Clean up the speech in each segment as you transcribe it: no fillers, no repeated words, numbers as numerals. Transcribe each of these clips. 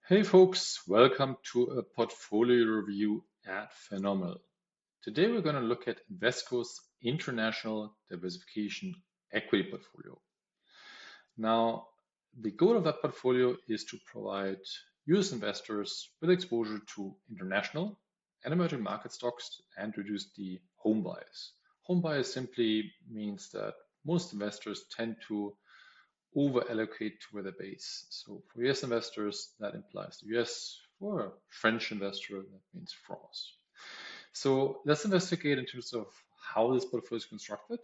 Hey folks, welcome to a portfolio review at Finominal. Today we're going to look at Invesco's international diversification equity portfolio. Now, the goal of that portfolio is to provide US investors with exposure to international and emerging market stocks and reduce the home bias. Home bias simply means that most investors tend to over allocate to where they're based. So for US investors, that implies the US. For a French investor, that means France. So let's investigate in terms of how this portfolio is constructed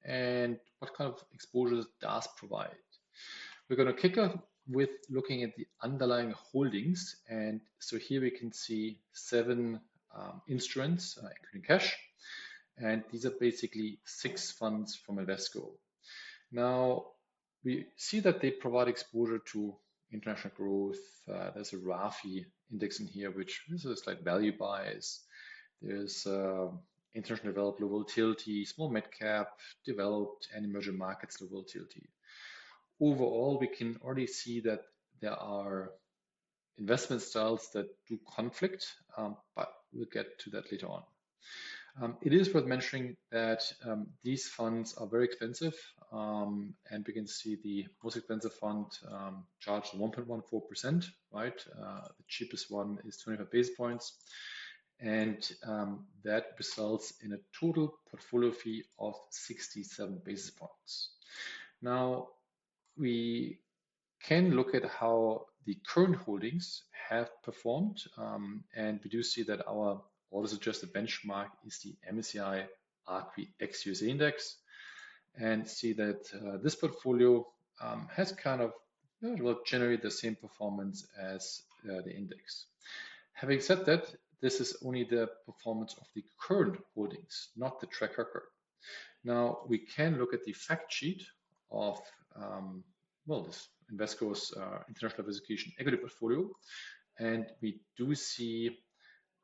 and what kind of exposures it does provide. We're going to kick off with looking at the underlying holdings. And so here we can see seven instruments, including cash. And these are basically 6 funds from Invesco. Now, we see that they provide exposure to international growth. There's a RAFI index in here, which is a slight value bias. There's international developed low volatility, small mid cap, developed and emerging markets low volatility. Overall, we can already see that there are investment styles that do conflict, but we'll get to that later on. It is worth mentioning that these funds are very expensive, and we can see the most expensive fund charged 1.14%, right? The cheapest one is 25 basis points, and that results in a total portfolio fee of 67 basis points. Now, we can look at how the current holdings have performed, and we do see that our auto-suggested benchmark is the MSCI ACWI ex-USA index, and see that this portfolio has kind of generated the same performance as the index. Having said that, this is only the performance of the current holdings, not the track record. Now, we can look at the fact sheet of this Invesco's international diversification equity portfolio, and we do see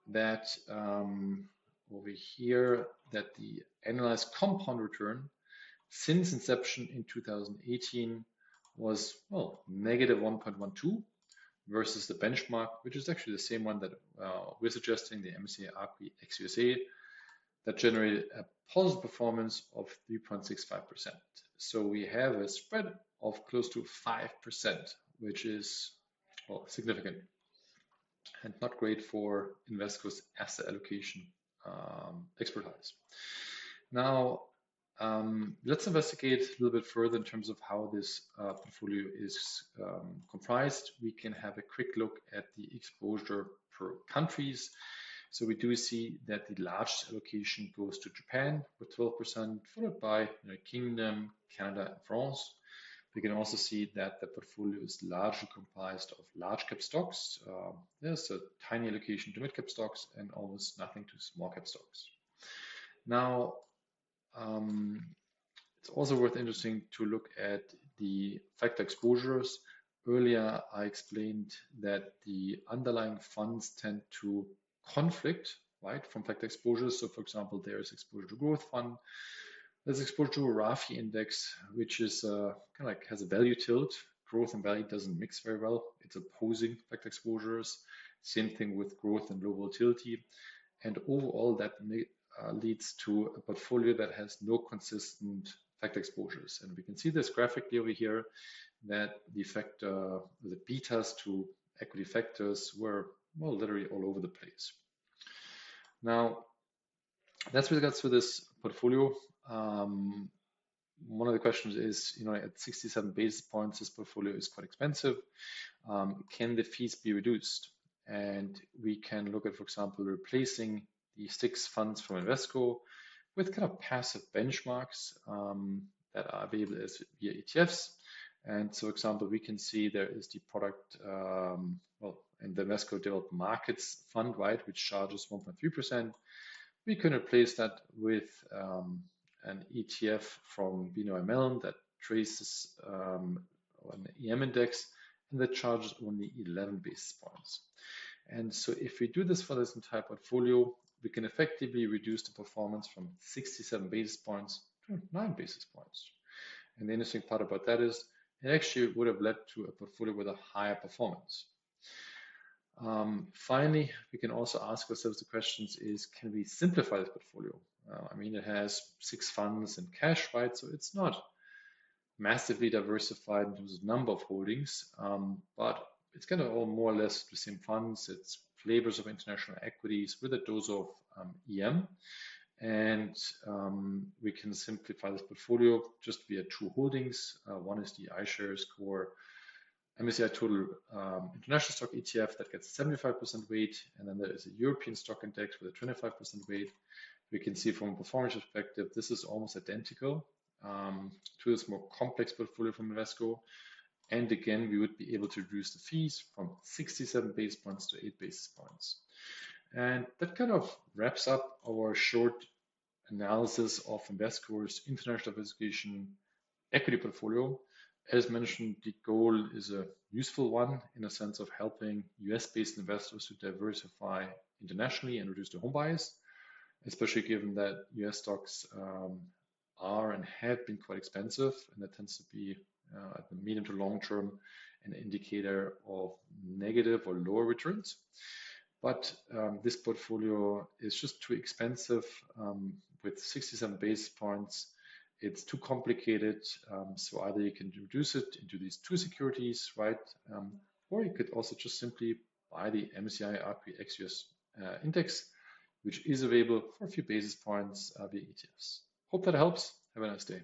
that over here that the annualized compound return since inception in 2018 was negative 1.12 versus the benchmark, which is actually the same one that we're suggesting, the MSCI ACWI ex-USA, that generated a positive performance of 3.65%. So we have a spread of close to 5%, which is significant and not great for Invesco's asset allocation expertise. Now, let's investigate a little bit further in terms of how this portfolio is comprised. We can have a quick look at the exposure per countries. So we do see that the largest allocation goes to Japan with 12%, followed by United Kingdom, Canada, and France. We can also see that the portfolio is largely comprised of large cap stocks. There's a tiny allocation to mid cap stocks and almost nothing to small cap stocks. Now, it's also worth interesting to look at the factor exposures. Earlier, I explained that the underlying funds tend to conflict, right, from factor exposures. So, for example, there is exposure to growth fund. There's exposure to a RAFI index, which is kind of like has a value tilt. Growth and value doesn't mix very well. It's opposing factor exposures. Same thing with growth and low volatility. And overall, that leads to a portfolio that has no consistent factor exposures. And we can see this graphically over here that the betas to equity factors were literally all over the place. Now, that's with regards to this portfolio. One of the questions is, at 67 basis points, this portfolio is quite expensive. Can the fees be reduced? And we can look at, for example, replacing the 6 funds from Invesco with kind of passive benchmarks that are available as via ETFs. And so, for example, we can see there is the product, in the Invesco Developed Markets Fund, right, which charges 1.3%. We can replace that with an ETF from BNO that traces an EM index and that charges only 11 basis points. And so if we do this for this entire portfolio, we can effectively reduce the performance from 67 basis points to 9 basis points. And the interesting part about that is it actually would have led to a portfolio with a higher performance. Finally, we can also ask ourselves the questions is, can we simplify this portfolio? I mean, it has 6 funds and cash, right? So it's not massively diversified in terms of number of holdings, but it's kind of all more or less the same funds. It's flavors of international equities with a dose of EM. And we can simplify this portfolio just via 2 holdings. One is the iShares Core MSCI Total International Stock ETF that gets 75% weight, and then there is a European stock index with a 25% weight. We can see from a performance perspective, this is almost identical to this more complex portfolio from Invesco. And again, we would be able to reduce the fees from 67 basis points to 8 basis points. And that kind of wraps up our short analysis of Invesco's international diversification equity portfolio. As mentioned, the goal is a useful one in a sense of helping US-based investors to diversify internationally and reduce their home bias, especially given that US stocks are and have been quite expensive, and that tends to be at the medium to long term an indicator of negative or lower returns. But this portfolio is just too expensive with 67 basis points. It's too complicated, so either you can reduce it into these 2 securities, right? Or you could also just simply buy the MSCI ACWI ex-US index, which is available for a few basis points via ETFs. Hope that helps. Have a nice day.